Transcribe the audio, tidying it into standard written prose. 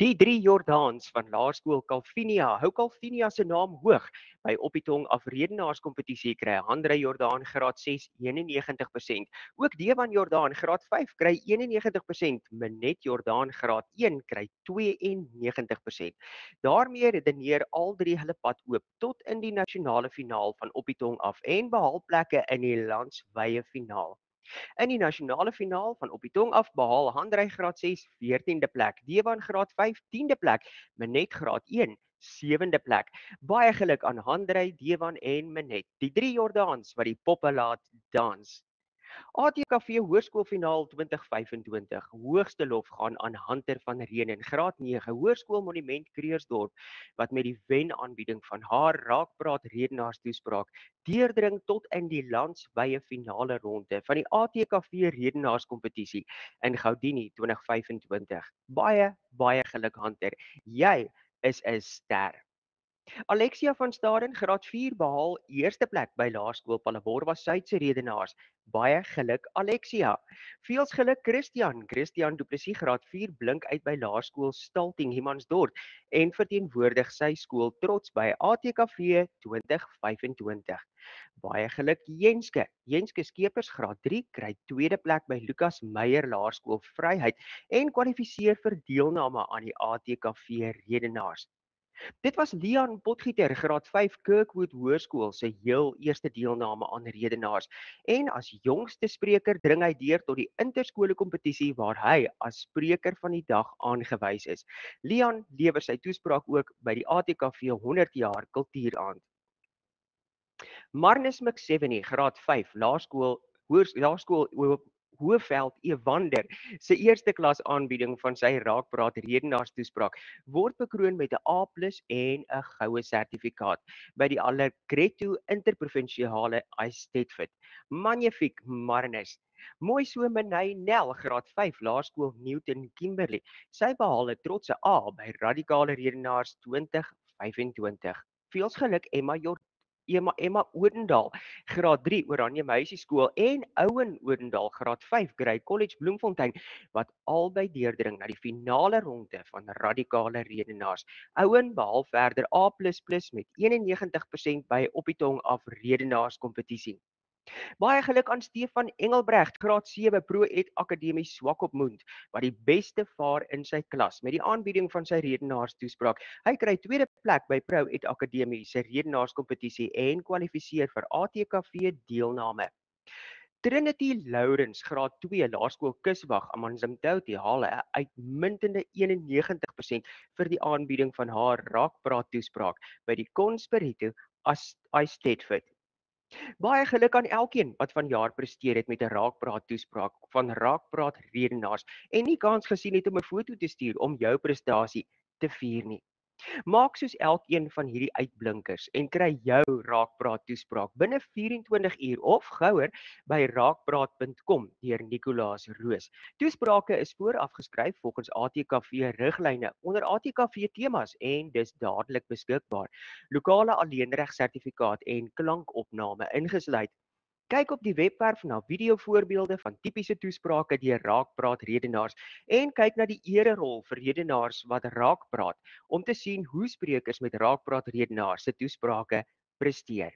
Die drie Jordaans van Laerskool Calvinia hou Calvinia se naam hoog. By Oppietong afredenaarskompetisie kry Handrey Jordaan graad 6 91%. Ook Dewan Jordaan graad 5 kry 91%. Minet Jordaan graad 1 kry 92%. Daarmee redeneer al drie hulle pad oop tot in die nasionale finaal van Oppietong af en behaal plekke in die landswye finaal. In die nasionale finaal van Oppietong af behaal Handrey graad 6 14de plek, Dewan graad 5 10de plek, Minet graad 1 7de plek. Baie geluk aan Handrey, Dewan en Minet, die drie Jordaans wat die poppe laat dans. ATKV Hoërskoolfinaal 2025. Hoogste lof gaan aan Hunter van Renen, graad 9, Hoërskool Monument Kreersdorp, wat met die wen-aanbieding van haar Raakpraat redenaars toespraak deurdring tot in die landswye finale ronde van die ATKV redenaarskompetisie in Gaudini 2025. Baie geluk Hunter. Jy is 'n ster. Alexia van Staden, graad 4, behaal eerste plek by Laerskool Palleborwa Suid se redenaars. Baie geluk Alexia. Veels geluk Christian. Christian Du Plessis, graad 4, blink uit by Laerskool Stalting Humansdorp en verteenwoordig sy skool trots by ATKV 2025. Baie geluk Jenske. Jenske Skeepers, graad 3, kry tweede plek by Lukas Meyer Laerskool Vryheid en kwalifiseer vir deelname aan die ATKV redenaars. Dit was Leon Potgieter, graad 5 Kirkwood Hoërskool se heel eerste deelname aan redenaars en as jongste spreker dring hy deur tot die interskole kompetisie waar hy as spreker van die dag aangewys is. Leon lewer sy toespraak ook by die ATKV 100 jaar kultuuraand. Marnus McSeveny, graad 5, Laerskool Hoëveld Evander, se eerste klas aanbieding van sy Raakpraat redenaarstoespraak word bekroon met 'n A+ en 'n goue sertifikaat by die Allegretto Interprovinsiale Eisteddfod. Magnifiek Marnus. Mooi so Minay Nel, graad 5, Laerskool Newton Kimberley. Sy behaal 'n trotse A by Radikale Redenaars 2025. Veels geluk Emma Odendaal, graad 3, Oranje Meisieskool en Owen Odendaal, graad 5, Grey College Bloemfontein, wat albei deurdring na die finale ronde van Radikale Redenaars. Owen behaal verder A++ met 91% by Oppietong af redenaarskompetisie. Baie geluk aan Stefan Engelbrecht, graad 7 Pro-Ed Akademie Swakopmund, wat die beste vaar in sy klas met die aanbieding van sy redenaarstoespraak. Hy kry tweede plek by Pro-Ed Akademie se redenaarskompetisie en kwalifiseer vir ATKV deelname. Trinity Lawrence, graad 2, Laerskool Kuswag, Amanzimtoti, haal 'n uitmuntende 91% vir die aanbieding van haar Raakpraat toespraak by die Konspirito Eisteddfod. Baie geluk aan elkeen wat vanjaar presteer het met 'n Raakpraat toespraak van Raakpraat redenaars en nie kans gesien het om 'n foto te stuur om jou prestasie te vier nie. Maak soos elkeen van hierdie uitblinkers en kry jou Raakpraat toespraak binne 24 uur of gouer by raakpraat.com deur Nicolaas Roos. Toesprake is voorafgeskryf volgens ATKV riglyne onder ATKV temas en dis dadelik beskikbaar. Lokale alleenreg-sertifikaat en klankopname ingesluit. Kyk op die webwerf na videovoorbeelde van tipiese toesprake deur Raakpraat redenaars en kyk na die ererol vir redenaars wat raakpraat om te sien hoe sprekers met Raakpraat redenaars se toesprake presteer.